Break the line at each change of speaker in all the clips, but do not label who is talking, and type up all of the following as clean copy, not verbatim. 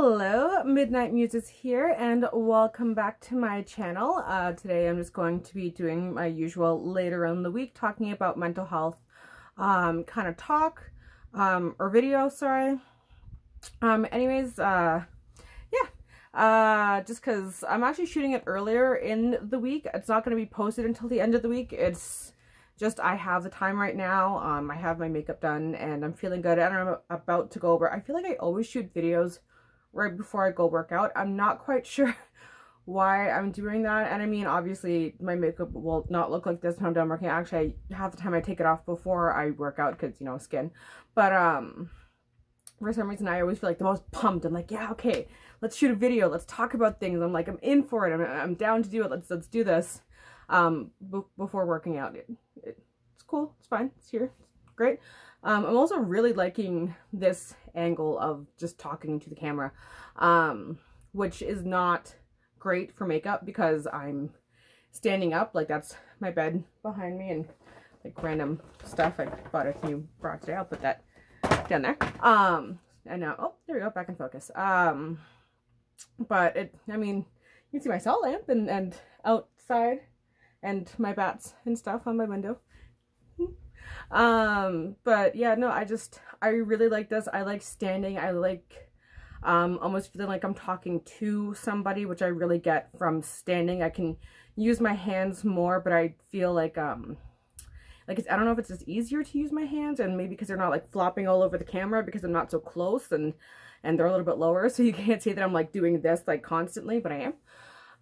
Hello, Midnight Muses here, and welcome back to my channel. Today I'm just going to be doing my usual later in the week talking about mental health kind of talk or video, sorry. Just because I'm actually shooting it earlier in the week. It's not going to be posted until the end of the week. It's just I have the time right now. I have my makeup done and I'm feeling good and I'm about to go over. I feel like I always shoot videos right before I go work out. I'm not quite sure why I'm doing that. And I mean, obviously my makeup will not look like this when I'm done working. Actually, half the time I take it off before I work out because, you know, skin. But for some reason I always feel like the most pumped. I'm like, yeah, okay, let's shoot a video. Let's talk about things. I'm like, I'm in for it. I'm down to do it. Let's do this before working out. It's cool. It's fine. It's here. It's great. I'm also really liking this angle of just talking to the camera, which is not great for makeup because I'm standing up. Like, that's my bed behind me and like random stuff. I bought a new bra today. I'll put that down there. And now, oh, there we go, back in focus. But I mean, you can see my salt lamp and outside and my bats and stuff on my window. But yeah, no, I really like this. I like standing. I like almost feeling like I'm talking to somebody, which I really get from standing. I can use my hands more, but I feel like I don't know if it's just easier to use my hands, and maybe because they're not like flopping all over the camera because I'm not so close and they're a little bit lower, so you can't see that I'm like doing this like constantly, but I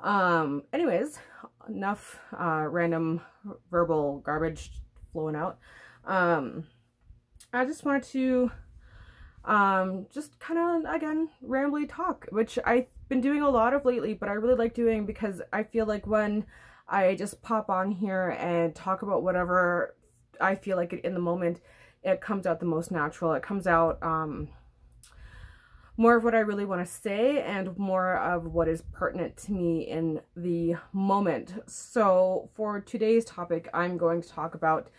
am. Anyways, enough random verbal garbage flowing out. I just wanted to just kind of, again, rambly talk, which I've been doing a lot of lately, but I really like doing because I feel like when I just pop on here and talk about whatever I feel like in the moment, it comes out the most natural. It comes out more of what I really want to say and more of what is pertinent to me in the moment. So for today's topic, I'm going to talk about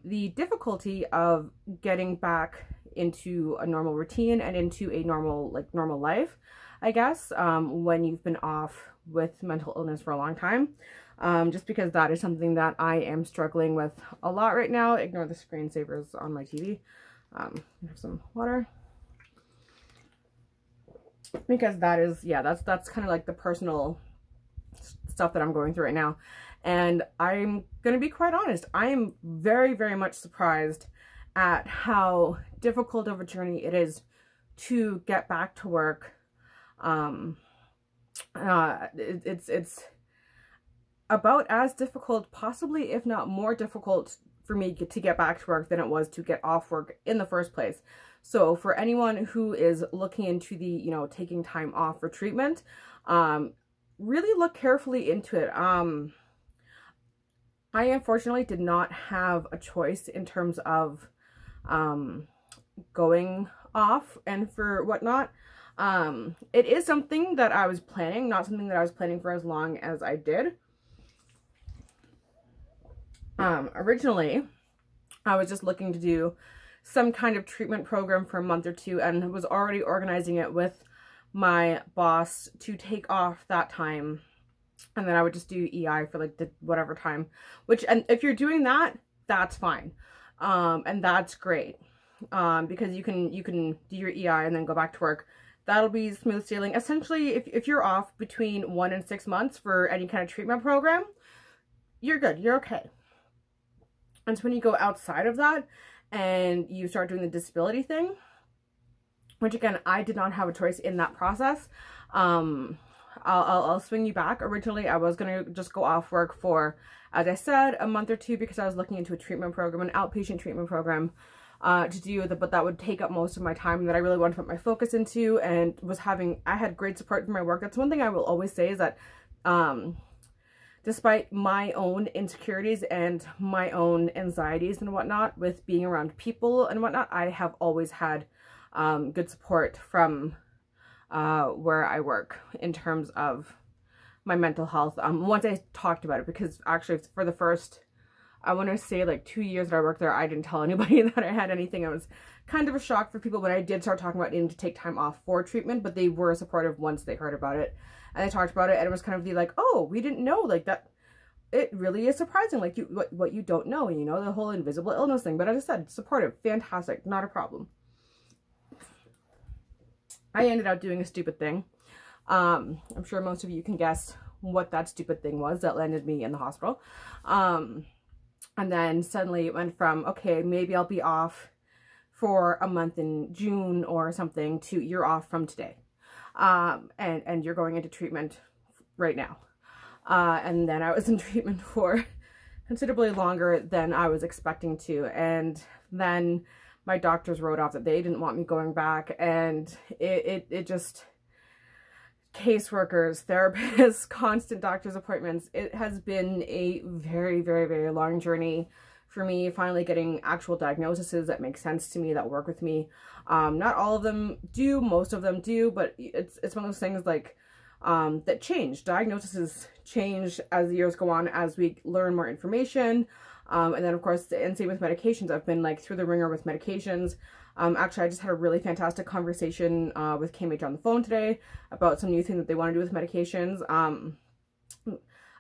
the difficulty of getting back into a normal routine and into a normal life, I guess, when you've been off with mental illness for a long time. Just because that is something that I am struggling with a lot right now. Ignore the screensavers on my TV. Have some water. Because that is, yeah, that's kind of like the personal stuff that I'm going through right now. And I'm going to be quite honest, I am very, very much surprised at how difficult of a journey it is to get back to work. It's about as difficult, possibly if not more difficult for me to get back to work than it was to get off work in the first place. So for anyone who is looking into the, you know, taking time off for treatment, really look carefully into it. I unfortunately did not have a choice in terms of going off and for whatnot. It is something that I was planning, not something that I was planning for as long as I did. Originally, I was just looking to do some kind of treatment program for a month or two and was already organizing it with my boss to take off that time. And then I would just do EI for like the whatever time, and if you're doing that, that's fine. And that's great. Because you can do your EI and then go back to work. That'll be smooth sailing. Essentially, if you're off between 1 and 6 months for any kind of treatment program, you're good. You're okay. And so when you go outside of that and you start doing the disability thing, which again, I did not have a choice in that process. I'll swing you back. Originally, I was going to just go off work for, as I said, a month or two because I was looking into a treatment program, an outpatient treatment program to do with it, but that would take up most of my time that I really wanted to put my focus into, and I had great support from my work. That's one thing I will always say is that despite my own insecurities and my own anxieties and whatnot with being around people and whatnot, I have always had good support from where I work in terms of my mental health. Once I talked about it, because actually for the first, I want to say like 2 years that I worked there, I didn't tell anybody that I had anything. I was kind of a shock for people when I did start talking about needing to take time off for treatment, but they were supportive once they heard about it and they talked about it, and it was kind of the like, oh, we didn't know, like that. It really is surprising, like what you don't know, you know, the whole invisible illness thing. But as I said, supportive, fantastic, not a problem. I ended up doing a stupid thing. I'm sure most of you can guess what that stupid thing was that landed me in the hospital. And then suddenly it went from, okay, maybe I'll be off for a month in June or something, to you're off from today. And you're going into treatment right now. And then I was in treatment for considerably longer than I was expecting to. And then my doctors wrote off that they didn't want me going back. And it just, caseworkers, therapists, constant doctor's appointments. It has been a very, very, very long journey for me, finally getting actual diagnoses that make sense to me, that work with me. Not all of them do, most of them do, but it's one of those things like, that change. Diagnoses change as the years go on, as we learn more information. And then of course, and same with medications. I've been like through the ringer with medications. Actually, I just had a really fantastic conversation with KMH on the phone today about some new thing that they want to do with medications.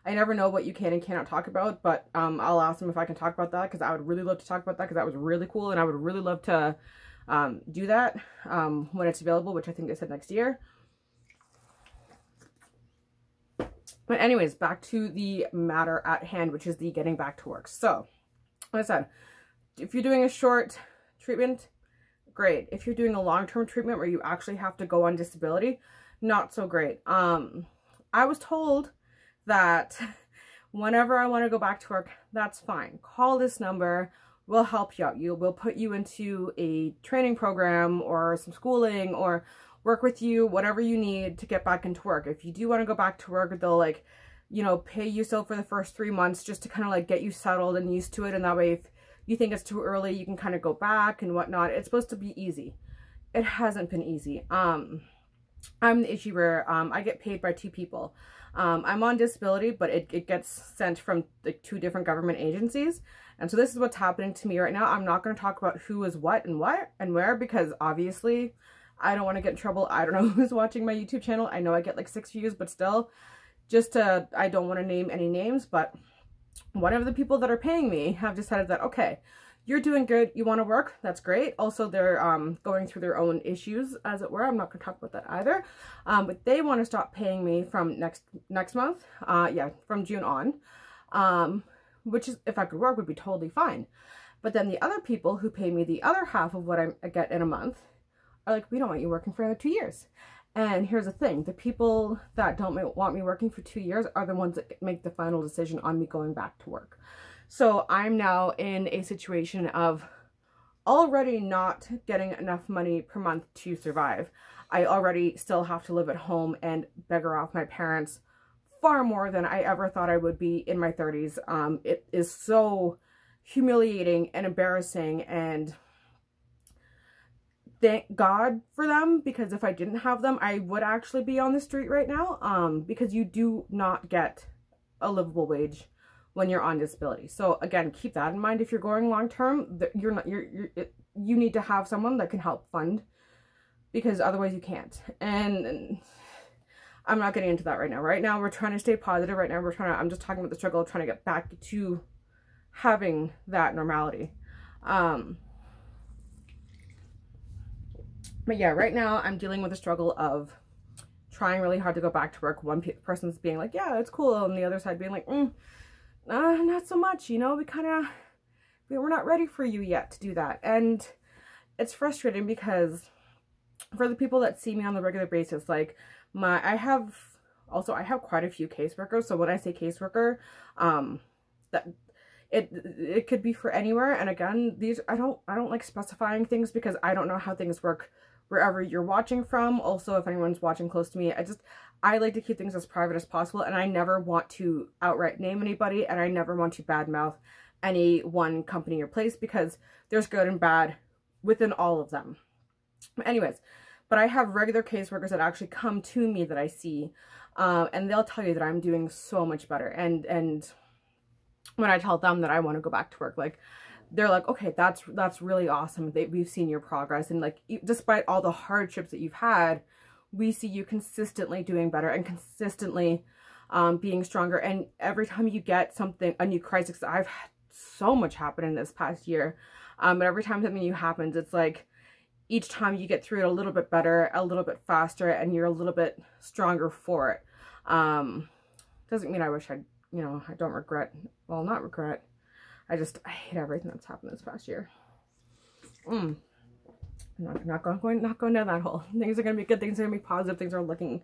I never know what you can and cannot talk about, but I'll ask them if I can talk about that, because I would really love to talk about that, because that was really cool, and I would really love to do that when it's available, which I think they said next year. But anyways, back to the matter at hand, which is the getting back to work. So, like I said, if you're doing a short treatment, great. If you're doing a long-term treatment where you actually have to go on disability, not so great. I was told that whenever I want to go back to work, that's fine. Call this number. We'll help you out. We'll put you into a training program or some schooling, or work with you, whatever you need to get back into work. If you do want to go back to work, they'll like, you know, pay you still for the first 3 months just to kind of like get you settled and used to it. And that way, if you think it's too early, you can kind of go back and whatnot. It's supposed to be easy. It hasn't been easy. I'm the issue where I get paid by 2 people. I'm on disability, but it gets sent from like 2 different government agencies. And so this is what's happening to me right now. I'm not going to talk about who is what and where, because obviously I don't want to get in trouble. I don't know who's watching my YouTube channel. I know I get like 6 views, but still, I don't want to name any names, but one of the people that are paying me have decided that, okay, you're doing good, you want to work, that's great. Also, they're going through their own issues, as it were. I'm not going to talk about that either. But they want to stop paying me from next month. Yeah, from June on. Which is, if I could work, would be totally fine. But then the other people who pay me the other half of what I get in a month are like, we don't want you working for another 2 years. And here's the thing, the people that don't want me working for 2 years are the ones that make the final decision on me going back to work. So I'm now in a situation of already not getting enough money per month to survive. I already still have to live at home and beggar off my parents far more than I ever thought I would be in my 30s. It is so humiliating and embarrassing, and thank God for them, because if I didn't have them, I would actually be on the street right now, because you do not get a livable wage when you're on disability. So again, keep that in mind. If you're going long term, you need to have someone that can help fund, because otherwise you can't. And I'm not getting into that right now. Right now, we're trying to stay positive. Right now, I'm just talking about the struggle of trying to get back to having that normality. But yeah, right now I'm dealing with the struggle of trying really hard to go back to work. One person's being like, yeah, it's cool. And the other side being like, not so much, you know, we're not ready for you yet to do that. And it's frustrating because for the people that see me on the regular basis, like I have quite a few caseworkers. So when I say caseworker, that it could be for anywhere. And again, I don't like specifying things, because I don't know how things work wherever you're watching from. Also, if anyone's watching close to me, I like to keep things as private as possible, and I never want to outright name anybody, and I never want to badmouth any one company or place, because there's good and bad within all of them. Anyways, but I have regular caseworkers that actually come to me that I see, and they'll tell you that I'm doing so much better. And when I tell them that I want to go back to work, like, they're like, okay, that's really awesome. We've seen your progress. And like, despite all the hardships that you've had, we see you consistently doing better and consistently being stronger. And every time you get something, a new crisis, I've had so much happen in this past year. But every time something new happens, it's like each time you get through it a little bit better, a little bit faster, and you're a little bit stronger for it. Doesn't mean I wish I'd, you know, I don't regret, well, not regret. I hate everything that's happened this past year. I'm not going down that hole. Things are going to be good. Things are going to be positive. Things are looking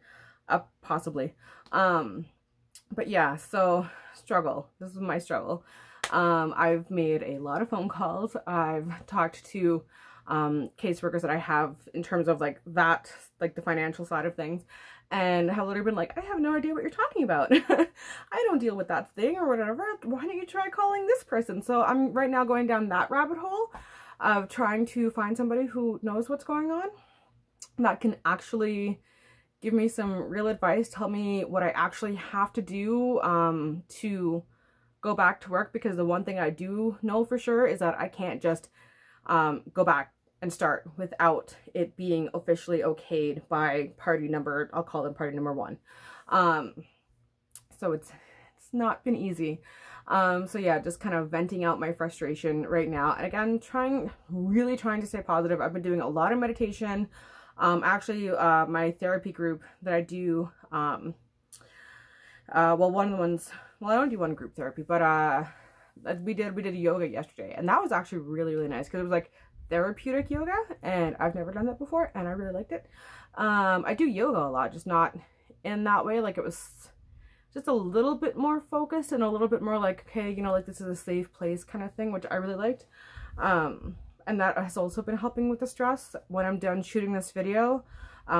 up, possibly. But yeah, so struggle. This is my struggle. I've made a lot of phone calls. I've talked to caseworkers that I have in terms of like that, like the financial side of things, and have literally been like, I have no idea what you're talking about. I don't deal with that thing or whatever. Why don't you try calling this person? So I'm right now going down that rabbit hole of trying to find somebody who knows what's going on, that can actually give me some real advice, tell me what I actually have to do to go back to work, because the one thing I do know for sure is that I can't just go back and start without it being officially okayed by party number, I'll call them party number 1. So it's not been easy. So yeah, just kind of venting out my frustration right now. And again, really trying to stay positive. I've been doing a lot of meditation. Actually, my therapy group that I do, well, one of the ones, well, I don't do one group therapy, but we did yoga yesterday, and that was actually really, really nice, because it was like therapeutic yoga, and I've never done that before, and I really liked it. I do yoga a lot, just not in that way. Like, it was just a little bit more focused and a little bit more like, okay, you know, like this is a safe place kind of thing, which I really liked. And that has also been helping with the stress. When I'm done shooting this video,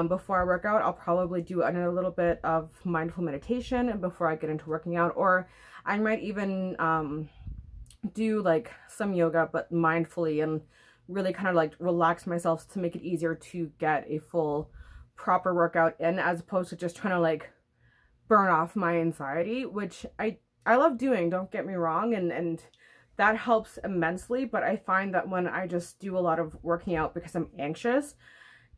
before I work out, I'll probably do another little bit of mindful meditation and before I get into working out, or I might even do like some yoga, but mindfully, and really kind of like relax myself to make it easier to get a full proper workout in, as opposed to just trying to like burn off my anxiety, which I love doing, don't get me wrong, and that helps immensely. But I find that when I just do a lot of working out because I'm anxious,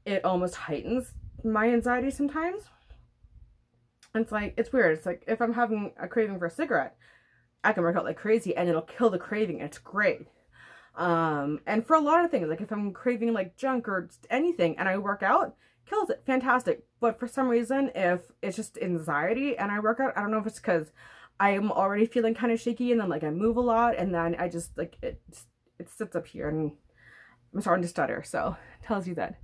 it almost heightens my anxiety sometimes. It's like, it's weird. It's like if I'm having a craving for a cigarette, I can work out like crazy and it'll kill the craving. It's great. And for a lot of things, like if I'm craving like junk or anything and I work out, kills it, fantastic. But for some reason, if it's just anxiety and I work out, I don't know if it's because I'm already feeling kind of shaky, and then like I move a lot, and then I just like it sits up here and I'm starting to stutter. So it tells you that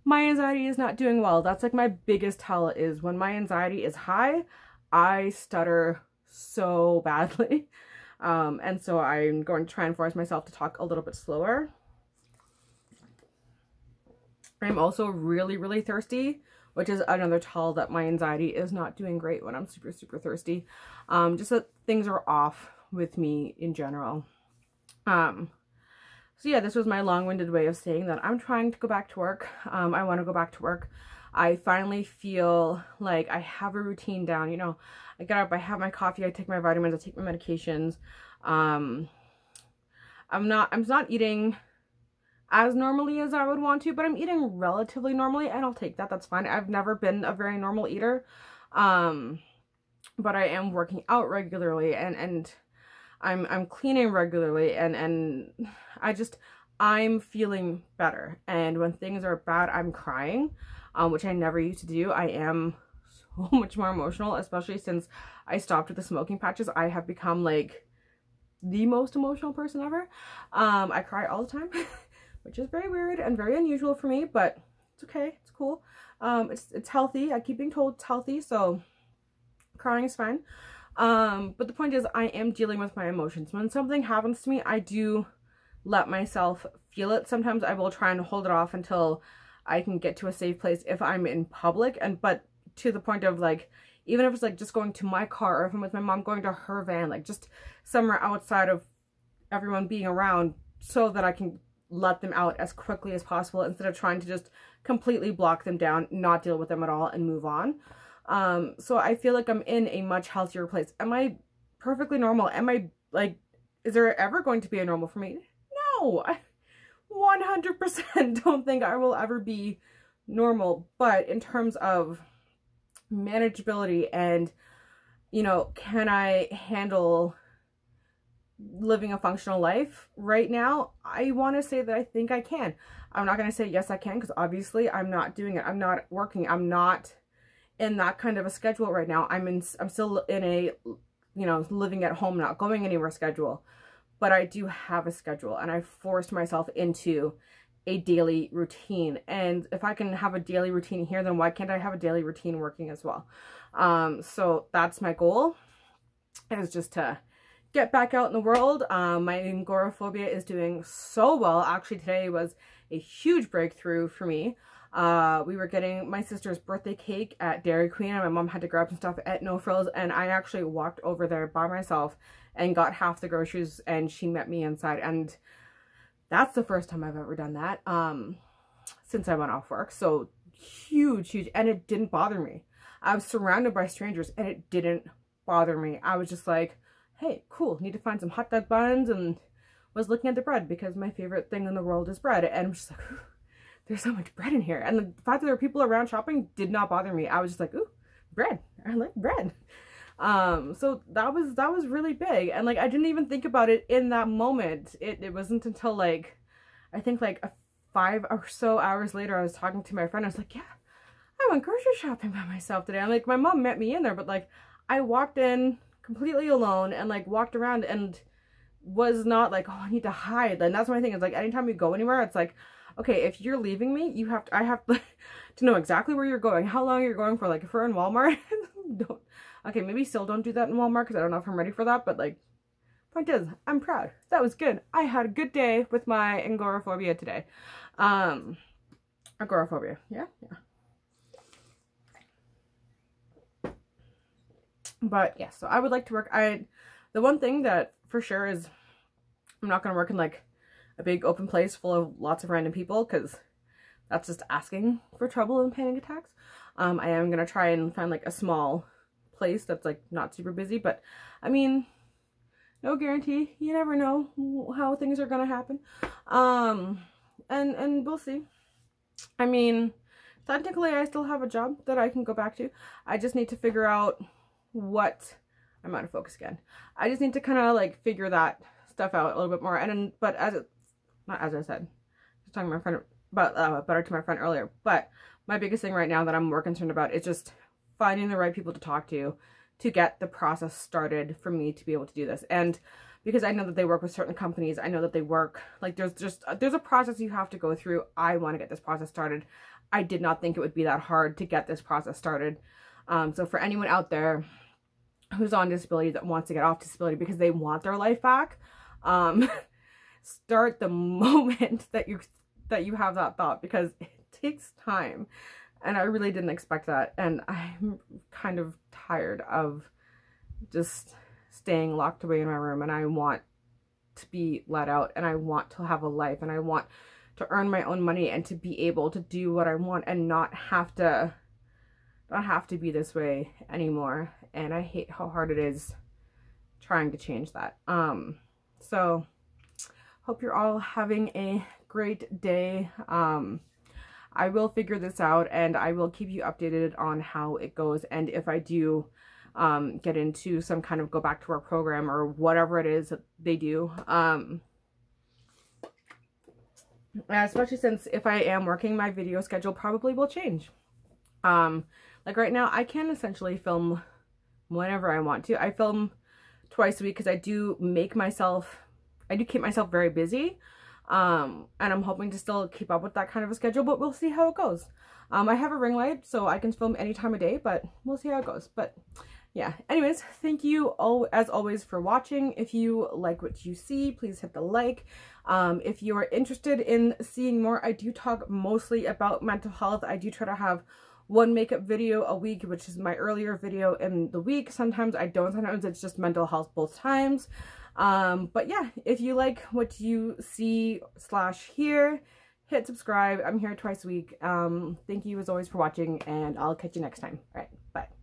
my anxiety is not doing well. That's like my biggest tell, is when my anxiety is high, I stutter so badly. And so I'm going to try and force myself to talk a little bit slower. I'm also really, really thirsty, which is another tell that my anxiety is not doing great when I'm super, super thirsty. Just that things are off with me in general. So yeah, this was my long-winded way of saying that I'm trying to go back to work. I want to go back to work. I finally feel like I have a routine down. You know, I get up, I have my coffee, I take my vitamins, I take my medications. I'm not eating as normally as I would want to, but I'm eating relatively normally, and I'll take that. That's fine. I've never been a very normal eater. But I am working out regularly, and I'm cleaning regularly, and I'm feeling better. And when things are bad, I'm crying, which I never used to do. I am so much more emotional, especially since I stopped with the smoking patches. I have become like the most emotional person ever. I cry all the time, which is very weird and very unusual for me, but it's okay. It's cool. It's healthy. I keep being told it's healthy, so crying is fine. But the point is, I am dealing with my emotions. When something happens to me, I do let myself feel it. Sometimes I will try and hold it off until I can get to a safe place if I'm in public, but to the point of like, even if it's like just going to my car, or if I'm with my mom going to her van, like just somewhere outside of everyone being around, so that I can let them out as quickly as possible instead of trying to just completely block them down, not deal with them at all, and move on. So I feel like I'm in a much healthier place. Am I perfectly normal? Am I like, is there ever going to be a normal for me? no, I 100% don't think I will ever be normal. But in terms of manageability and, you know, can I handle living a functional life right now, I want to say that I think I can. I'm not going to say yes I can, because obviously I'm not doing it. I'm not working. I'm not in that kind of a schedule right now. I'm still in a, you know, living at home, not going anywhere schedule. But I do have a schedule, and I forced myself into a daily routine. And if I can have a daily routine here, then why can't I have a daily routine working as well? So that's my goal, is just to get back out in the world. My agoraphobia is doing so well. Actually, today was a huge breakthrough for me. We were getting my sister's birthday cake at Dairy Queen, and my mom had to grab some stuff at No Frills, and I actually walked over there by myself and got half the groceries, and she met me inside. And that's the first time I've ever done that since I went off work. So huge, and it didn't bother me. I was surrounded by strangers, and it didn't bother me. I was just like, hey, cool, need to find some hot dog buns, and was looking at the bread, because my favorite thing in the world is bread. And I'm just like, there's so much bread in here. And the fact that there were people around shopping did not bother me. I was just like, ooh, bread. I like bread. So that was really big. And like, I didn't even think about it in that moment. It wasn't until like, I think like 5 or so hours later, I was talking to my friend. I was like, yeah, I went grocery shopping by myself today. I'm like, my mom met me in there, but like, I walked in completely alone and like walked around and was not like, oh, I need to hide. And that's my thing. It's like, anytime we go anywhere, it's like, okay, if you're leaving me, I have to know exactly where you're going, how long you're going for. Like if we're in Walmart, okay, maybe still don't do that in Walmart, because I don't know if I'm ready for that. But like, point is, I'm proud. That was good. I had a good day with my agoraphobia today. Agoraphobia, yeah. But yeah, so I would like to work. The one thing that for sure is, I'm not going to work in like a big open place full of lots of random people, because that's just asking for trouble and panic attacks. I am going to try and find like a small place that's like not super busy, but I mean, no guarantee. You never know how things are going to happen. And we'll see. I mean, technically I still have a job that I can go back to. I just need to figure out what, I'm out of focus again. I just need to kind of like figure that stuff out a little bit more. And but not as I said, just talking to my friend about better to my friend earlier. But my biggest thing right now that I'm more concerned about is just finding the right people to talk to get the process started for me to be able to do this. And because I know that they work with certain companies, I know that they work like there's a process you have to go through. I want to get this process started. I did not think it would be that hard to get this process started. So for anyone out there who's on disability that wants to get off disability because they want their life back, start the moment that you have that thought, because it takes time. And I really didn't expect that. And I'm kind of tired of just staying locked away in my room, and I want to be let out, and I want to have a life, and I want to earn my own money and to be able to do what I want and not have to be this way anymore. And I hate how hard it is trying to change that. So hope you're all having a great day. I will figure this out, and I will keep you updated on how it goes. And if I do get into some kind of go back to work program or whatever it is that they do, especially since if I am working, my video schedule probably will change. Like right now, I can essentially film whenever I want to. I film twice a week because I do keep myself very busy. And I'm hoping to still keep up with that kind of a schedule, but we'll see how it goes. I have a ring light, so I can film any time of day, but we'll see how it goes. But yeah, anyways, thank you all as always for watching. If you like what you see, please hit the like. If you are interested in seeing more, I do talk mostly about mental health. I do try to have one makeup video a week, which is my earlier video in the week. Sometimes I don't, sometimes it's just mental health both times. But yeah, if you like what you see / hear, hit subscribe. I'm here twice a week. Thank you as always for watching, and I'll catch you next time. All right, bye.